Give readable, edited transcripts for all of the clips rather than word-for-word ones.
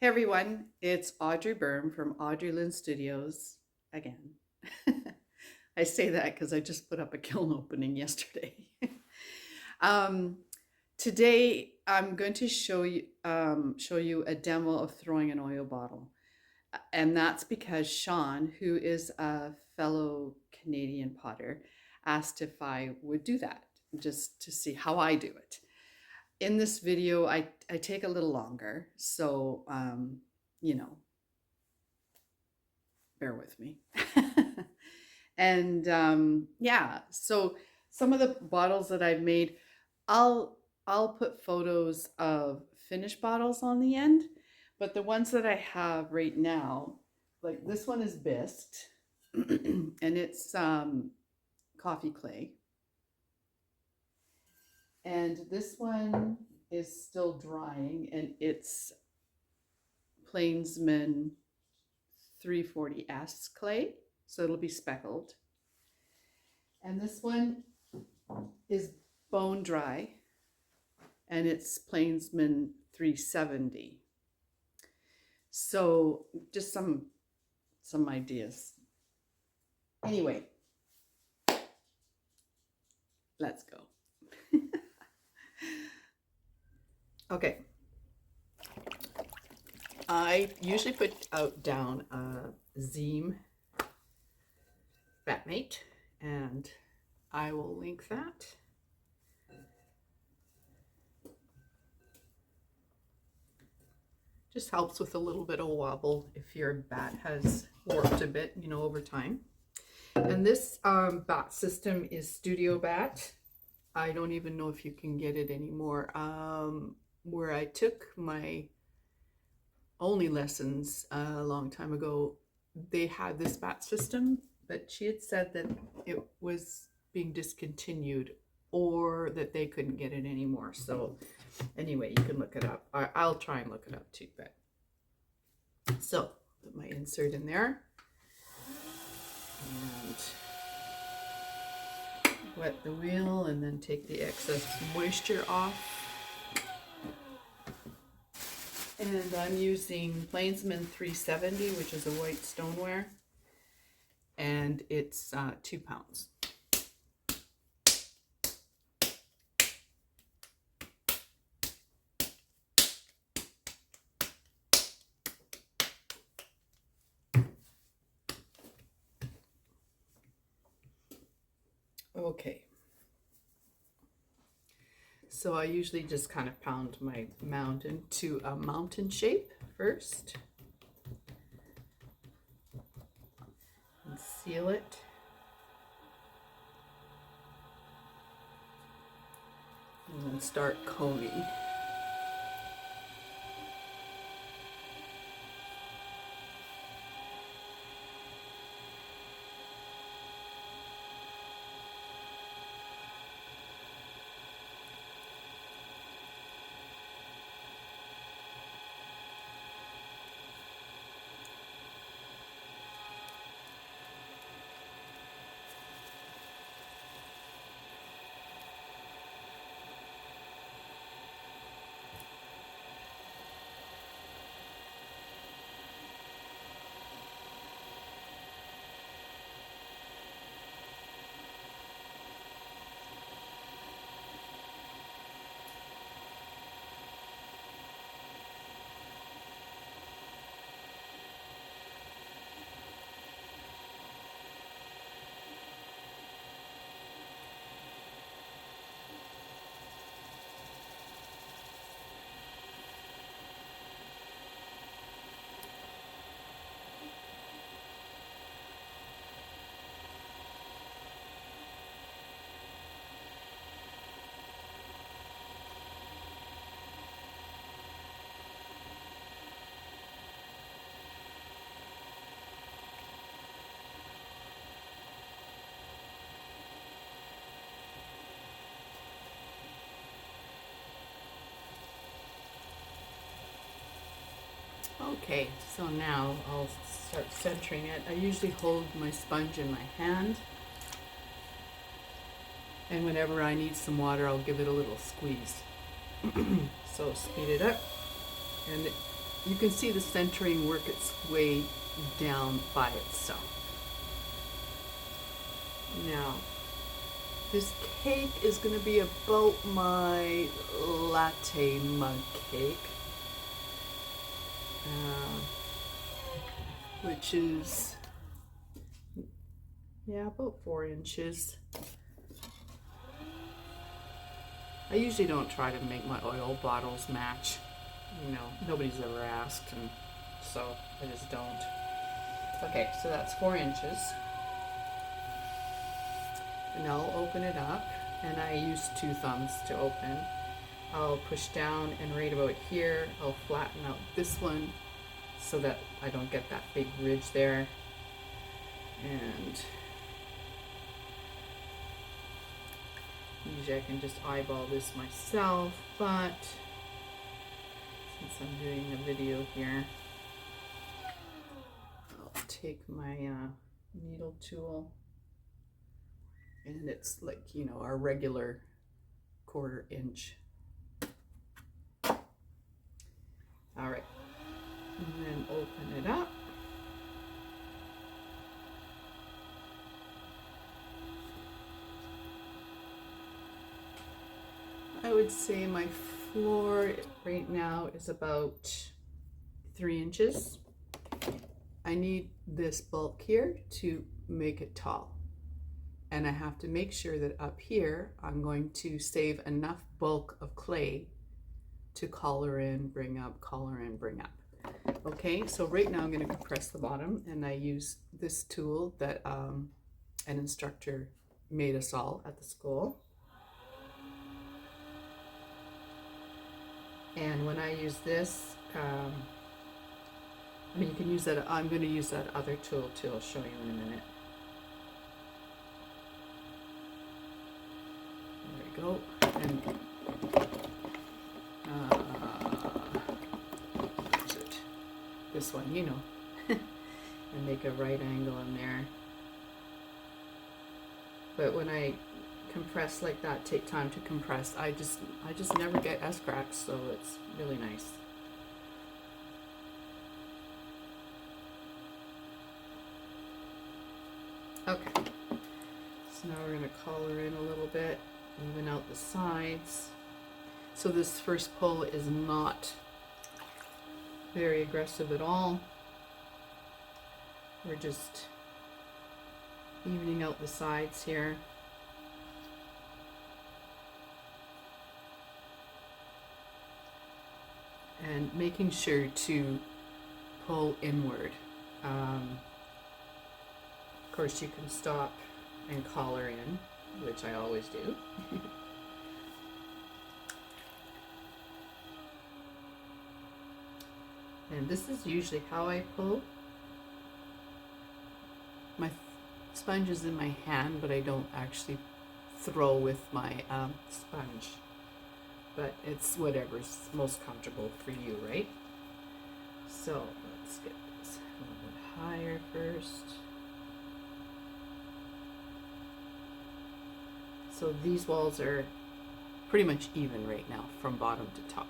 Hey everyone, it's Audrey from Audrey Lynn Studios again. I say that because I just put up a kiln opening yesterday. um, Today I'm going to show you a demo of throwing an oil bottle, and that's because Shawn, who is a fellow Canadian potter, asked if I would do that just to see how I do it. In this video, I take a little longer, so you know, bear with me. And yeah, so some of the bottles that I've made, I'll put photos of finished bottles on the end, but the ones that I have right now, like this one is bisque, and it's coffee clay. And this one is still drying, and it's Plainsman 340S clay, so it'll be speckled. And this one is bone dry, and it's Plainsman 370. So just some ideas. Anyway, let's go. Okay. I usually put down a XIEM Batmate, and I will link that. Just helps with a little bit of wobble if your bat has warped a bit, you know, over time. And this bat system is Studio Bat. I don't even know if you can get it anymore. Where I took my only lessons a long time ago, they had this bat system, but she had said that it was being discontinued or that they couldn't get it anymore. So anyway, you can look it up. I'll try and look it up too. But so put my insert in there and wet the wheel, and then take the excess moisture off. And I'm using Plainsman 370, which is a white stoneware, and it's 2 pounds. Okay. So I usually just kind of pound my mound into a mountain shape first and seal it. And then start coning. Okay, so now I'll start centering it. I usually hold my sponge in my hand, and whenever I need some water, I'll give it a little squeeze. So speed it up, and you can see the centering work its way down by itself. Now, this cake is going to be about my latte mug cake, which is, yeah, about 4 inches. I usually don't try to make my oil bottles match. You know, nobody's ever asked, and so I just don't. Okay, so that's 4 inches. And I'll open it up, and I use 2 thumbs to open. I'll push down, and right about here, I'll flatten out this one so that I don't get that big ridge there. And usually I can just eyeball this myself, but since I'm doing a video here, I'll take my needle tool, and it's like, you know, our regular 1/4 inch. All right, and then open it up. I would say my floor right now is about 3 inches. I need this bulk here to make it tall. And I have to make sure that up here, I'm going to save enough bulk of clay to collar in, bring up, collar in, bring up. Okay, so right now I'm going to compress the bottom, and I use this tool that an instructor made us all at the school. And when I use this, I mean, you can use that, I'm going to use that other tool too, I'll show you in a minute. There we go. And this one, you know, and make a right angle in there. But when I compress like that, take time to compress, I just never get S-cracks, so it's really nice. Okay, so now we're going to collar in a little bit, even out the sides. So this first pull is not very aggressive at all. We're just evening out the sides here. And making sure to pull inward. Of course, you can stop and collar in, which I always do. And this is usually how I pull. My sponge is in my hand, but I don't actually throw with my sponge. But it's whatever's most comfortable for you, right? So let's get this a little bit higher first. So these walls are pretty much even right now from bottom to top.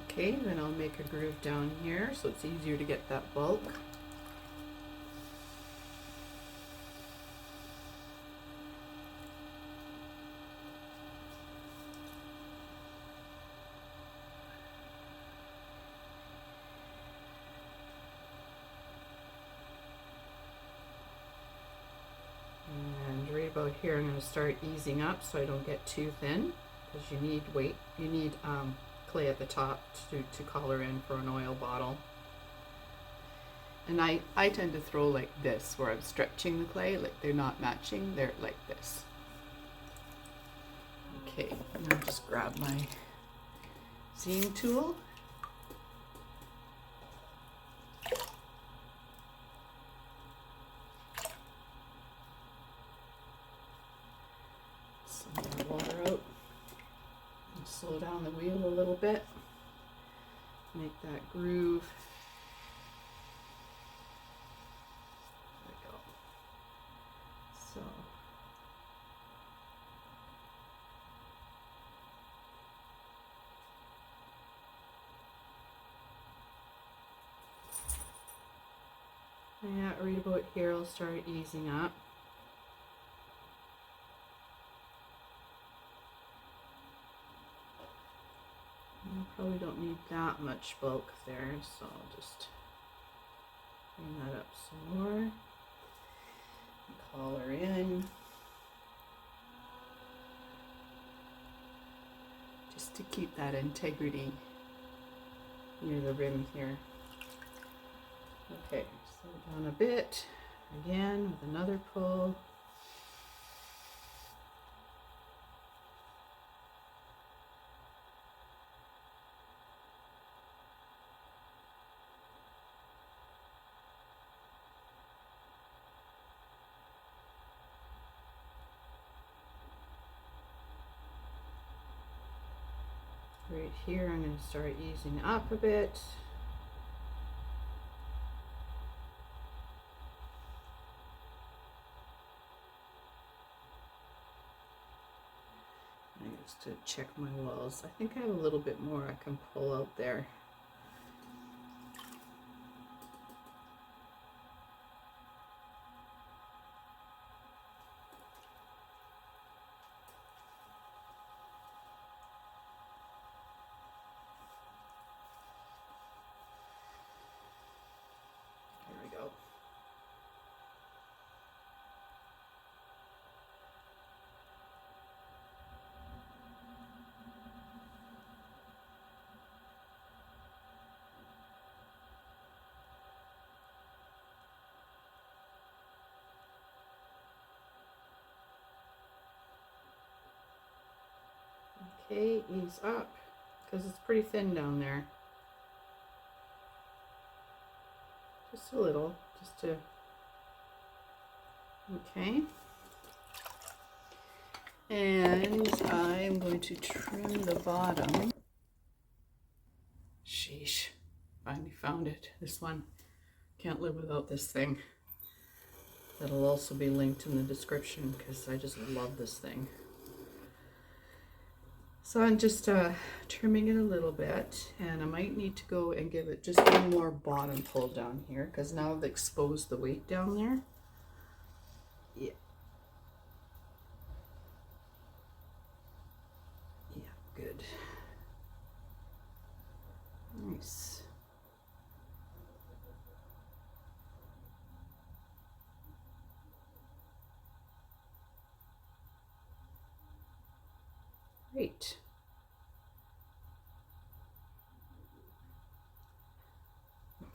Okay, then I'll make a groove down here so it's easier to get that bulk. And right about here, I'm going to start easing up so I don't get too thin, because you need weight. You need clay at the top to collar in for an oil bottle. And I tend to throw like this, where I'm stretching the clay, like they're not matching, they're like this. Okay, and I'll just grab my XIEM tool. Some more water out. Slow down the wheel a little bit. make that groove. There we go. So. Yeah, right about here I'll start easing up. Probably don't need that much bulk there, so I'll just bring that up some more. Collar in. Just to keep that integrity near the rim here. Okay, slow down a bit. Again with another pull. Right here, I'm going to start easing up a bit. I used to check my walls. I think I have a little bit more I can pull out there. Okay, ease up, because it's pretty thin down there. Just a little, just to, okay. And I'm going to trim the bottom. Sheesh, finally found it. This one, can't live without this thing. That'll also be linked in the description because I just love this thing. So I'm just trimming it a little bit, and I might need to go and give it just one more bottom pull down here because now I've exposed the weight down there. Yeah. Yeah, good. Nice. Great.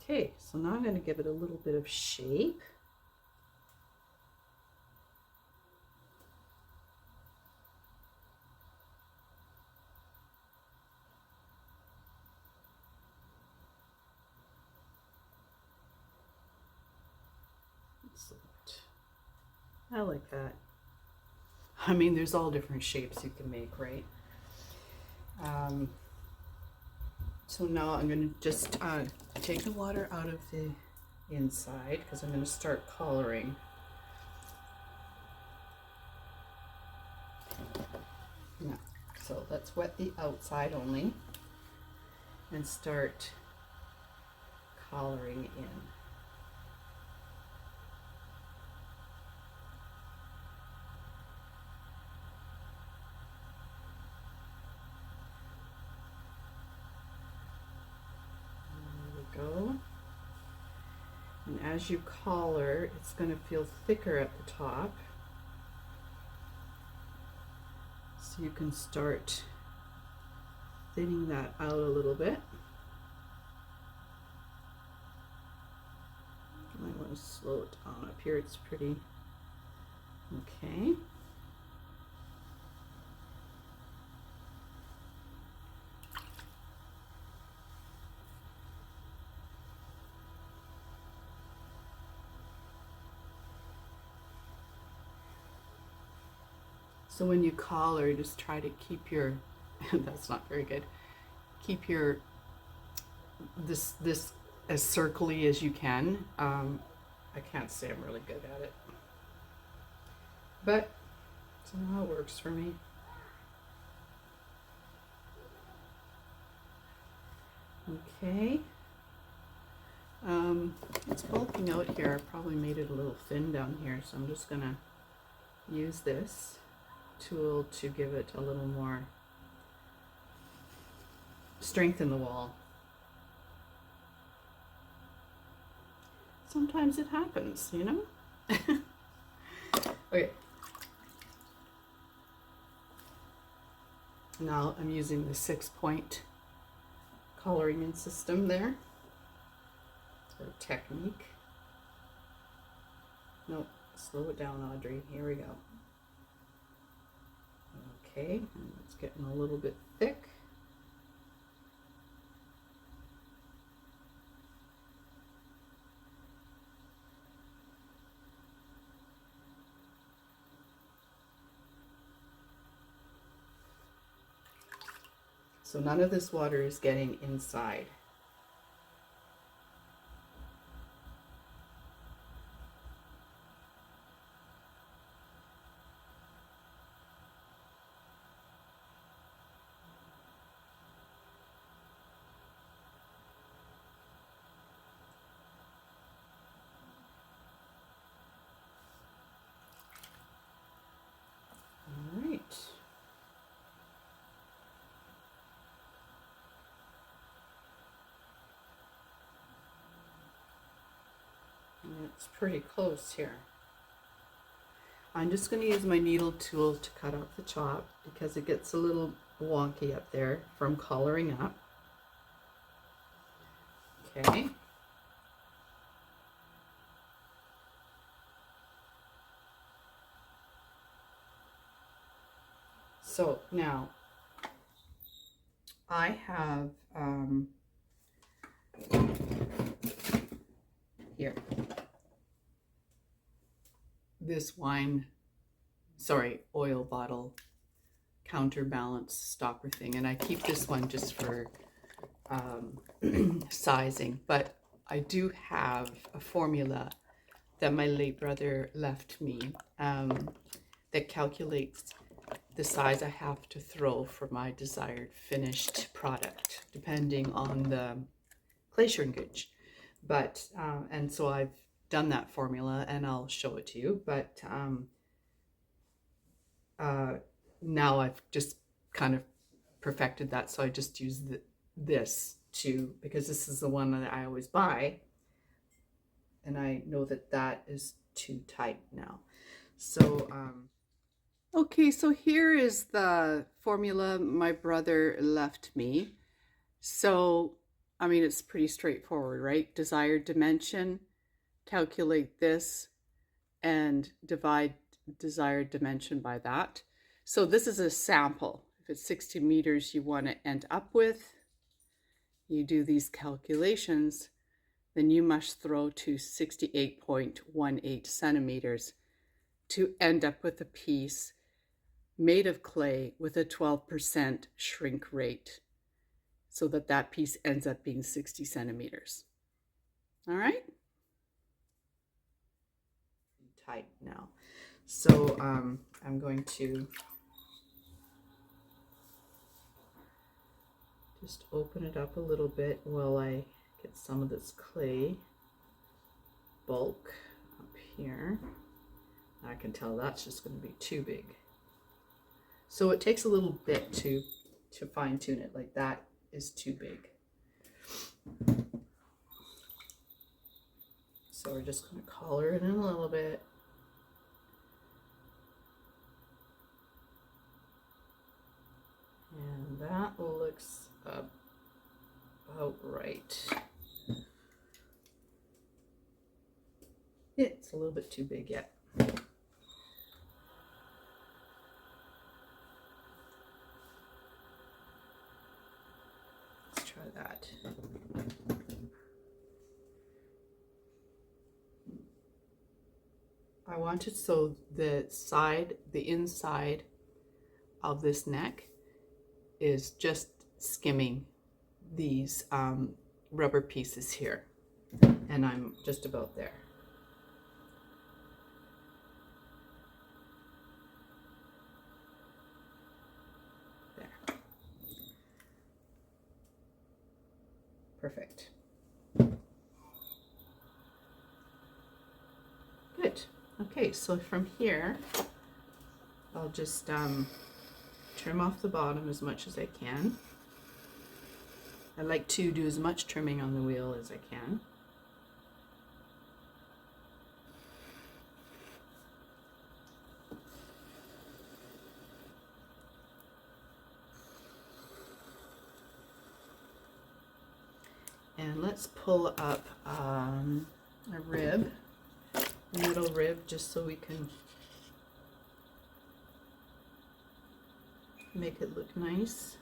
Okay, so now I'm going to give it a little bit of shape. Excellent. I like that. I mean, there's all different shapes you can make, right? So now I'm going to just take the water out of the inside because I'm going to start collaring. Yeah, so let's wet the outside only and start collaring in. Go. And as you collar, it's going to feel thicker at the top. So you can start thinning that out a little bit. I might want to slow it down up here. It's pretty okay. So when you collar, just try to keep your, that's not very good, keep your this as circly as you can. I can't say I'm really good at it, but somehow it works for me. Okay. It's bulking out here. I probably made it a little thin down here, so I'm just gonna use this tool to give it a little more strength in the wall. Sometimes it happens, you know? Okay. Now I'm using the 6-point coloring system there. Or technique. Nope, slow it down, Audrey. Here we go. Okay, and it's getting a little bit thick. So none of this water is getting inside. All right. It's pretty close here. I'm just going to use my needle tool to cut out the top because it gets a little wonky up there from coloring up. Okay. So now I have here this oil bottle counterbalance stopper thing, and I keep this one just for sizing, but I do have a formula that my late brother left me that calculates the size I have to throw for my desired finished product depending on the clay shrinkage. But and so I've done that formula and I'll show it to you, but now I've just kind of perfected that, so I just use this because this is the one that I always buy, and I know that that is too tight now. So okay, so here is the formula my brother left me. So I mean, it's pretty straightforward, right? Desired dimension, calculate this, and divide desired dimension by that. So this is a sample. If it's 60 meters you want to end up with, you do these calculations, then you must throw to 68.18 centimeters to end up with a piece made of clay with a 12% shrink rate, so that that piece ends up being 60 centimeters. All right? Tight now. So I'm going to just open it up a little bit while I get some of this clay bulk up here. I can tell that's just going to be too big. So it takes a little bit to fine tune it. Like that is too big. So we're just going to color it in a little bit. And that looks about right. It's a little bit too big yet. Let's try that. I want it so the inside of this neck is just skimming these rubber pieces here, and I'm just about there. There. Perfect. Good. Okay, so from here, I'll just trim off the bottom as much as I can. I like to do as much trimming on the wheel as I can. And let's pull up a rib, a middle rib, just so we can make it look nice.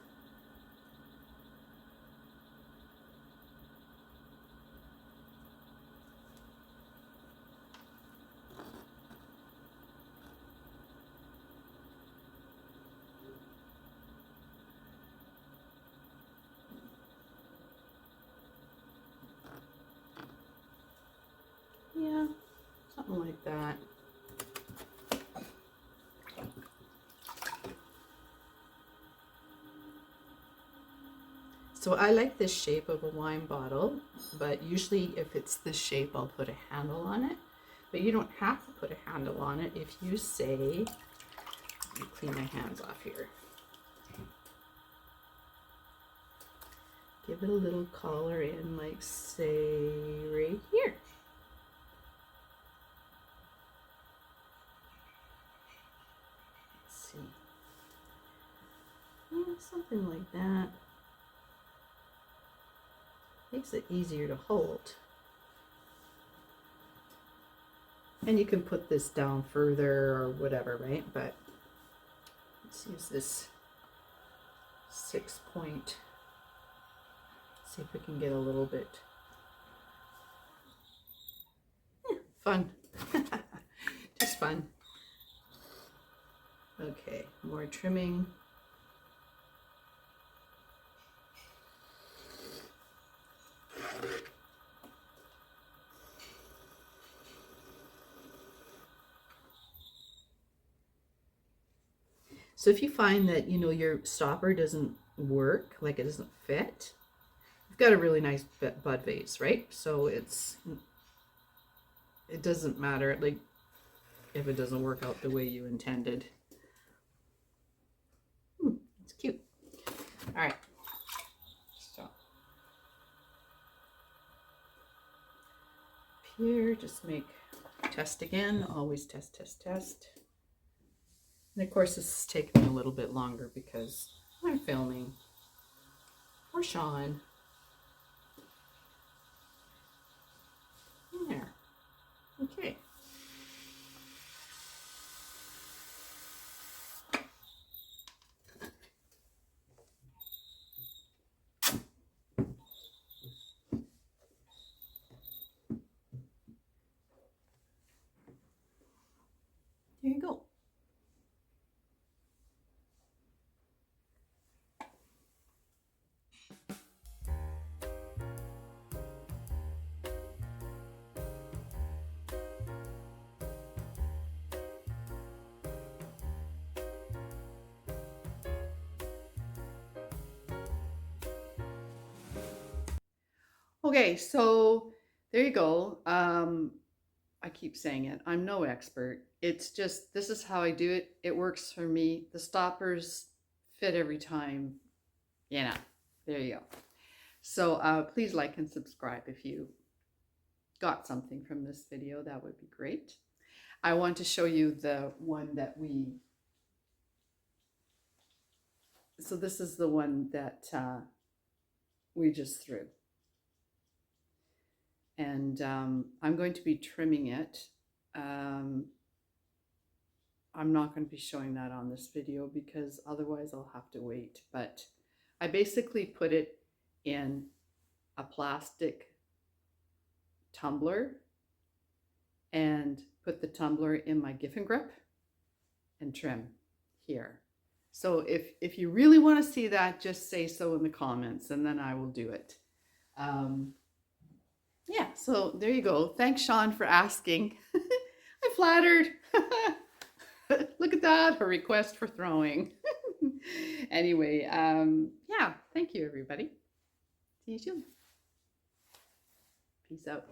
Yeah, something like that. So I like this shape of a wine bottle, but usually if it's this shape, I'll put a handle on it. But you don't have to put a handle on it if you say, let me clean my hands off here. Give it a little collar in, like say right here. Let's see. Yeah, something like that. Makes it easier to hold. And you can put this down further or whatever, right? But let's use this 6-point. See if we can get a little bit fun. Just fun. Okay, more trimming. So if you find that, you know, your stopper doesn't work, like it doesn't fit, you've got a really nice bud vase, right? So it doesn't matter, like, if it doesn't work out the way you intended. It's cute. All right. So here, just test again, always test, test, test. And of course, this is taking me a little bit longer because I'm filming for Shawn. There. Okay. There you go. Okay, so there you go. I keep saying it. I'm no expert. It's just, this is how I do it. It works for me. The stoppers fit every time. You know, there you go. So please like and subscribe if you got something from this video. That would be great. I want to show you the one that so this is the one that we just threw. And I'm going to be trimming it. I'm not going to be showing that on this video because otherwise I'll have to wait. But I basically put it in a plastic tumbler and put the tumbler in my Giffen grip and trim here. So if you really want to see that, just say so in the comments and then I will do it. Yeah, so there you go. Thanks, Shawn, for asking. I'm flattered. Look at that, her request for throwing. Anyway, yeah, thank you, everybody. See you soon. Peace out.